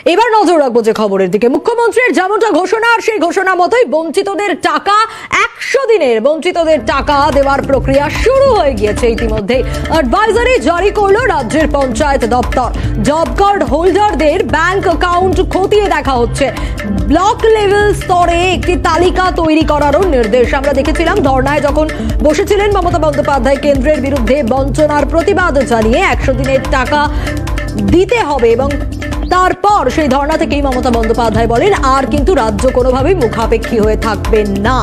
এবার নজর রাখবো যে খবরের দিকে। মুখ্যমন্ত্রীর যেমনটা ঘোষণা, সেই ঘোষণা মতোই বঞ্চিতদের টাকা 100 দিনের বঞ্চিতদের টাকা দেওয়ার প্রক্রিয়া শুরু হয়ে গিয়েছে। ইতিমধ্যে অ্যাডভাইজারি জারি করলো রাজ্যের পঞ্চায়েত দপ্তর। জব কার্ড হোল্ডারদের ব্যাংক অ্যাকাউন্ট খতিয়ে দেখা হচ্ছে। ব্লক লেভেল স্তরে একটি তালিকা তৈরি করারও নির্দেশ। আমরা দেখেছিলাম ধর্নায় যখন বসেছিলেন মমতা বন্দ্যোপাধ্যায় কেন্দ্রের বিরুদ্ধে বঞ্চনার প্রতিবাদ জানিয়ে 100 দিনের টাকা দিতে হবে, এবং তারপর সেই ধর্ণা থেকেই মমতা বন্দ্যোপাধ্যায় বলেন আর কিন্তু রাজ্য কোনোভাবেই মুখাপেক্ষী হয়ে থাকবে না।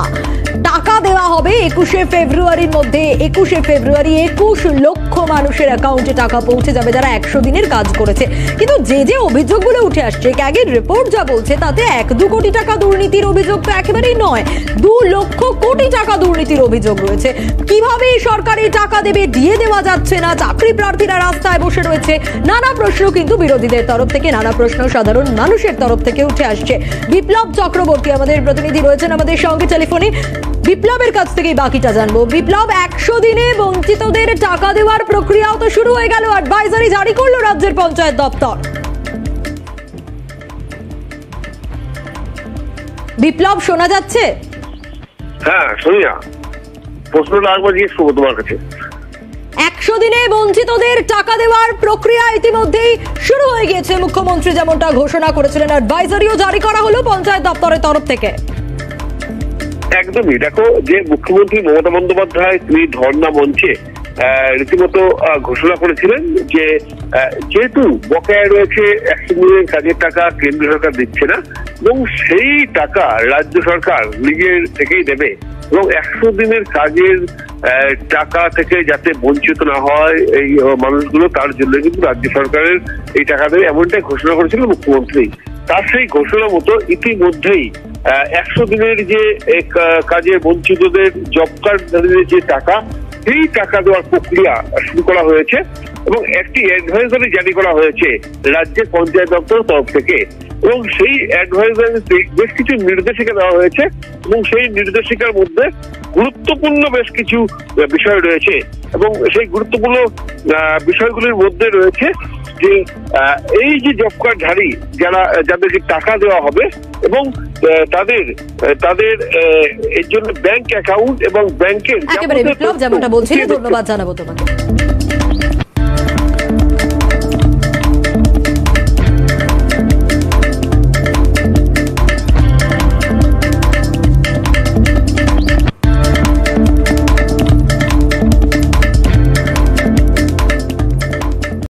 টাকা দেওয়া হবে 21শে ফেব্রুয়ারির মধ্যে। 21শে ফেব্রুয়ারি 21 লক্ষ মানুষের অ্যাকাউন্টে টাকা পৌঁছে যাবে যারা 100 দিনের কাজ করেছে। কিন্তু যে অভিযোগগুলো উঠে আসছে, ক্যাগের রিপোর্ট যা বলছে তাতে 1-2 কোটি টাকা দুর্নীতির অভিযোগ তো একেবারেই নয়, 2 লক্ষ কোটি টাকা দুর্নীতির অভিযোগ রয়েছে। কিভাবে সরকারি টাকা দেবে দিয়ে দেওয়া যাচ্ছে না, চাকরি প্রার্থীরা রাস্তায় বসে রয়েছে, নানা প্রশ্ন কিন্তু বিরোধীদের তরফ থেকে, নানা প্রশ্ন সাধারণ মানুষের তরফ থেকে উঠে আসছে। বিপ্লব চক্রবর্তী আমাদের প্রতিনিধি রয়েছেন আমাদের সঙ্গে টেলিফোনে। বিপ্লবের কাছ থেকেই বাকিটা জানবো। বিপ্লব, 100 দিনে বঞ্চিতদের টাকা দেওয়ার প্রক্রিয়াও তো শুরু হয়ে গেল, অ্যাডভাইজারি জারি করলো রাজ্যের পঞ্চায়েত দপ্তর। বিপ্লব, শোনা যাচ্ছে? হ্যাঁ সোনিয়া, প্রশ্নটা একবার জিজ্ঞেস করবো তোমার কাছে। 100 দিনে বঞ্চিতদের টাকা দেওয়ার প্রক্রিয়া ইতিমধ্যেই শুরু হয়ে গিয়েছে। মুখ্যমন্ত্রী যেমনটা ঘোষণা করেছিলেন, অ্যাডভাইজারিও জারি করা হলো পঞ্চায়েত দপ্তরের তরফ থেকে। একদমই, দেখো যে মুখ্যমন্ত্রী মমতা বন্দ্যোপাধ্যায় তিনি ধর্ণা মঞ্চে রীতিমতো ঘোষণা করেছিলেন যে যেহেতু বকেয়া রয়েছে 100 দিনের কাজের টাকা কেন্দ্র সরকার দিচ্ছে না, এবং সেই টাকা রাজ্য সরকার নিজের থেকেই দেবে, এবং 100 দিনের কাজের টাকা থেকে যাতে বঞ্চিত না হয় এই মানুষগুলো, তার জন্য কিন্তু রাজ্য সরকারের এই টাকা দেবে এমনটাই ঘোষণা করেছিল মুখ্যমন্ত্রী। তার সেই ঘোষণা মতো ইতিমধ্যেই 100 দিনের যে কাজে বঞ্চিতদের জব কার্ডের যে টাকা, সেই টাকা দেওয়ার প্রক্রিয়া শুরু করা হয়েছে, এবং একটি অ্যাডভাইজারি জারি করা হয়েছে রাজ্যের পঞ্চায়েত দপ্তরের তরফ থেকে, এবং সেই অ্যাডভাইজারিতে বেশ কিছু নির্দেশিকা দেওয়া হয়েছে, এবং সেই নির্দেশিকার মধ্যে গুরুত্বপূর্ণ বেশ কিছু বিষয় রয়েছে, এবং সেই গুরুত্বপূর্ণ বিষয়গুলির মধ্যে রয়েছে যে এই যে জব কার্ডধারী যাদেরকে টাকা দেওয়া হবে, এবং তাদের এর জন্য ব্যাংক অ্যাকাউন্ট এবং ব্যাংকের একেবারে বিপ্লব যেমনটা বলছিলেন, ধন্যবাদ জানাবো তোমাকে।